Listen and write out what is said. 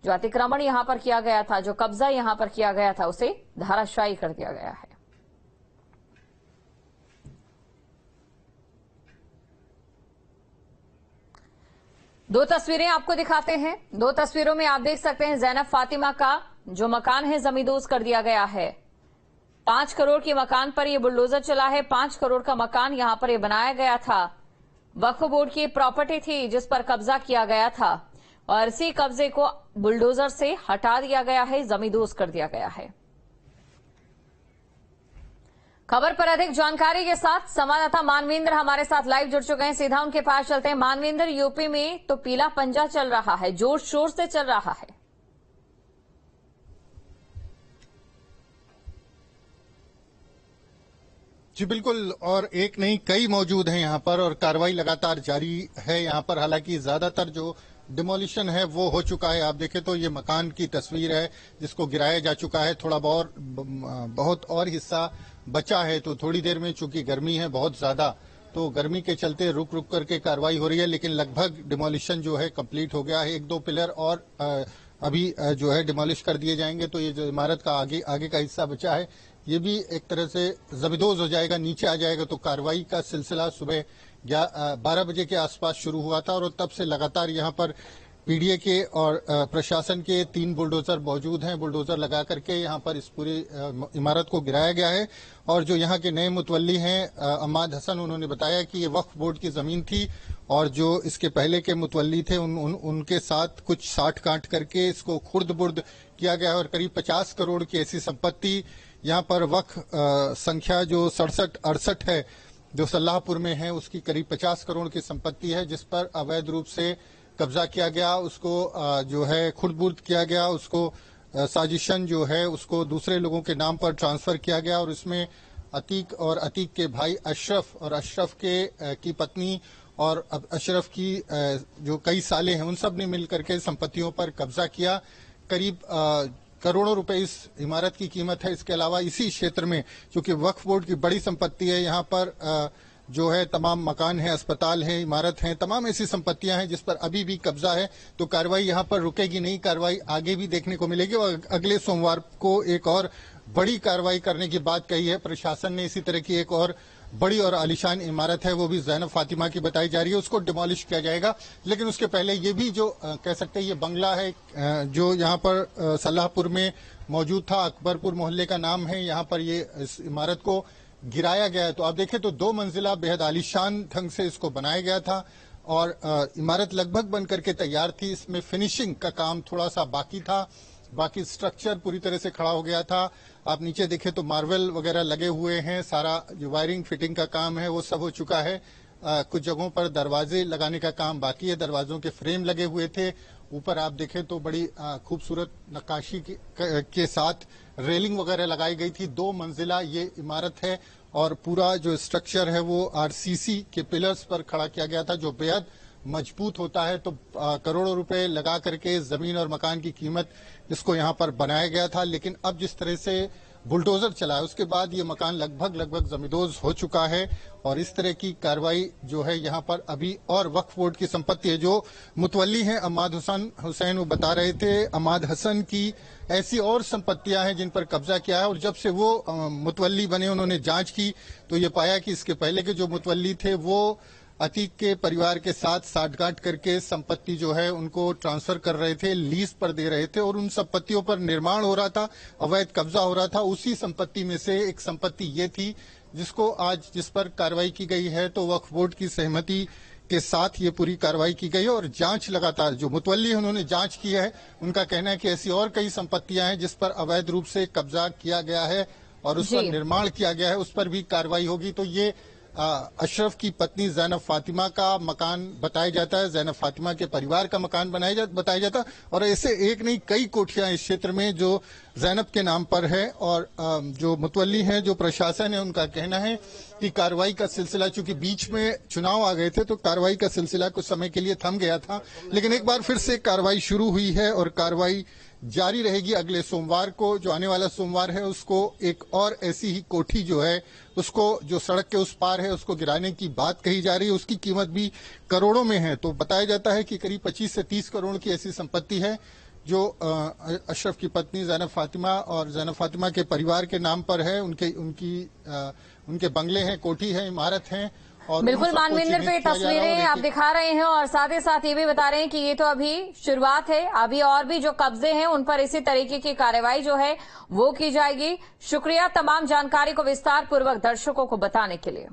जो अतिक्रमण यहां पर किया गया था, जो कब्जा यहां पर किया गया था, उसे धराशायी कर दिया गया है। दो तस्वीरें आपको दिखाते हैं। दो तस्वीरों में आप देख सकते हैं ज़ैनब फातिमा का जो मकान है जमींदोज कर दिया गया है। 5 करोड़ के मकान पर यह बुलडोजर चला है। 5 करोड़ का मकान यहां पर यह बनाया गया था। वक्फ बोर्ड की प्रॉपर्टी थी जिस पर कब्जा किया गया था और इसी कब्जे को बुलडोजर से हटा दिया गया है, जमींदोज कर दिया गया है। खबर पर अधिक जानकारी के साथ संवाददाता मानवेंद्र हमारे साथ लाइव जुड़ चुके हैं। सीधा उनके पास चलते हैं। मानवेंद्र, यूपी में तो पीला पंजा चल रहा है, जोर शोर से चल रहा है। जी बिल्कुल, और एक नहीं कई मौजूद हैं यहाँ पर और कार्रवाई लगातार जारी है यहाँ पर। हालांकि ज्यादातर जो डिमोलिशन है वो हो चुका है। आप देखें तो ये मकान की तस्वीर है जिसको गिराया जा चुका है। थोड़ा बहुत और हिस्सा बचा है। तो थोड़ी देर में चूंकि गर्मी है बहुत ज्यादा, तो गर्मी के चलते रुक रुक करके कार्रवाई हो रही है, लेकिन लगभग डिमोलिशन जो है कंप्लीट हो गया है। 1-2 पिलर और अभी जो है डिमोलिश कर दिए जाएंगे। तो ये जो इमारत का आगे का हिस्सा बचा है ये भी एक तरह से जमींदोज हो जाएगा, नीचे आ जाएगा। तो कार्रवाई का सिलसिला सुबह 12 बजे के आसपास शुरू हुआ था और तब से लगातार यहाँ पर पीडीए के और प्रशासन के 3 बुलडोजर मौजूद हैं। बुलडोजर लगा करके यहाँ पर इस पूरी इमारत को गिराया गया है। और जो यहाँ के नए मुतवल्ली हैं अम्माद हसन, उन्होंने बताया कि ये वक्फ बोर्ड की जमीन थी और जो इसके पहले के मुतवल्ली थे उनके साथ कुछ साठ काट करके इसको खुर्द बुर्द किया गया है। और करीब 50 करोड़ की ऐसी संपत्ति यहाँ पर वक्फ संख्या जो 67-68 है जो सल्लाहपुर में है, उसकी करीब 50 करोड़ की संपत्ति है जिस पर अवैध रूप से कब्जा किया गया। उसको जो है खुर्द-बुर्द किया गया, उसको साजिशन जो है उसको दूसरे लोगों के नाम पर ट्रांसफर किया गया। और इसमें अतीक और अतीक के भाई अशरफ और अशरफ की पत्नी और अशरफ की जो कई साले हैं उन सब ने मिलकर के संपत्तियों पर कब्जा किया। करीब करोड़ों रुपए इस इमारत की कीमत है। इसके अलावा इसी क्षेत्र में चूंकि वक्फ बोर्ड की बड़ी संपत्ति है, यहाँ पर जो है तमाम मकान है, अस्पताल है, इमारत है, तमाम ऐसी संपत्तियां हैं जिस पर अभी भी कब्जा है। तो कार्रवाई यहाँ पर रुकेगी नहीं, कार्रवाई आगे भी देखने को मिलेगी। और अगले सोमवार को एक और बड़ी कार्रवाई करने की बात कही है प्रशासन ने। इसी तरह की एक और बड़ी और आलीशान इमारत है, वो भी ज़ैनब फातिमा की बताई जा रही है, उसको डिमोलिश किया जाएगा। लेकिन उसके पहले ये भी जो कह सकते हैं ये बंगला है जो यहाँ पर सल्लाहपुर में मौजूद था, अकबरपुर मोहल्ले का नाम है, यहाँ पर ये इस इमारत को गिराया गया है। तो आप देखें तो 2 मंजिला बेहद आलीशान ढंग से इसको बनाया गया था और इमारत लगभग बन करके तैयार थी। इसमें फिनिशिंग का काम थोड़ा सा बाकी था, बाकी स्ट्रक्चर पूरी तरह से खड़ा हो गया था। आप नीचे देखें तो मार्बल वगैरह लगे हुए हैं, सारा जो वायरिंग फिटिंग का काम है वो सब हो चुका है। कुछ जगहों पर दरवाजे लगाने का काम बाकी है, दरवाजों के फ्रेम लगे हुए थे। ऊपर आप देखें तो बड़ी खूबसूरत नक्काशी के साथ रेलिंग वगैरह लगाई गई थी। 2 मंजिला ये इमारत है और पूरा जो स्ट्रक्चर है वो आरसीसी के पिलर्स पर खड़ा किया गया था जो बेहद मजबूत होता है। तो करोड़ों रुपए लगा करके जमीन और मकान की कीमत इसको यहाँ पर बनाया गया था। लेकिन अब जिस तरह से बुलडोजर चला है उसके बाद ये मकान लगभग जमींदोज हो चुका है। और इस तरह की कार्रवाई जो है यहाँ पर अभी और वक्फ बोर्ड की संपत्ति है जो मुतवल्ली हैं अम्माद हुसैन वो बता रहे थे, अम्माद हसन की ऐसी और संपत्तियां हैं जिन पर कब्जा किया है। और जब से वो मुतवल्ली बने उन्होंने जांच की तो ये पाया कि इसके पहले के जो मुतवल्ली थे वो अतीक के परिवार के साथ साठगांठ करके संपत्ति जो है उनको ट्रांसफर कर रहे थे, लीज पर दे रहे थे और उन संपत्तियों पर निर्माण हो रहा था, अवैध कब्जा हो रहा था। उसी संपत्ति में से एक संपत्ति ये थी जिसको आज जिस पर कार्रवाई की गई है। तो वक्फ बोर्ड की सहमति के साथ ये पूरी कार्रवाई की गई है और जांच लगातार जो मुतवल्ली है उन्होंने जांच की है। उनका कहना है कि ऐसी और कई संपत्तियां हैं जिस पर अवैध रूप से कब्जा किया गया है और उस पर निर्माण किया गया है, उस पर भी कार्रवाई होगी। तो ये अशरफ की पत्नी ज़ैनब फातिमा का मकान बताया जाता है, ज़ैनब फातिमा के परिवार का मकान बताया जाता है। और ऐसे एक नहीं कई कोठियां इस क्षेत्र में जो ज़ैनब के नाम पर है। और जो मुतवल्ली हैं, जो प्रशासन है, उनका कहना है कि कार्रवाई का सिलसिला चूंकि बीच में चुनाव आ गए थे तो कार्रवाई का सिलसिला कुछ समय के लिए थम गया था, लेकिन एक बार फिर से कार्रवाई शुरू हुई है और कार्रवाई जारी रहेगी। अगले सोमवार को जो आने वाला सोमवार है उसको एक और ऐसी ही कोठी जो है उसको जो सड़क के उस पार है उसको गिराने की बात कही जा रही है। उसकी कीमत भी करोड़ों में है। तो बताया जाता है कि करीब 25 से 30 करोड़ की ऐसी संपत्ति है जो अशरफ की पत्नी ज़ैनब फातिमा और ज़ैनब फातिमा के परिवार के नाम पर है। उनके बंगले हैं, कोठी है, इमारत है। और बिल्कुल मानवेंद्र, तो ये तस्वीरें आप दिखा रहे हैं और साथ ही साथ ये भी बता रहे हैं कि ये तो अभी शुरुआत है, अभी और भी जो कब्जे हैं उन पर इसी तरीके की कार्रवाई जो है वो की जाएगी। शुक्रिया तमाम जानकारी को विस्तार पूर्वक दर्शकों को बताने के लिए।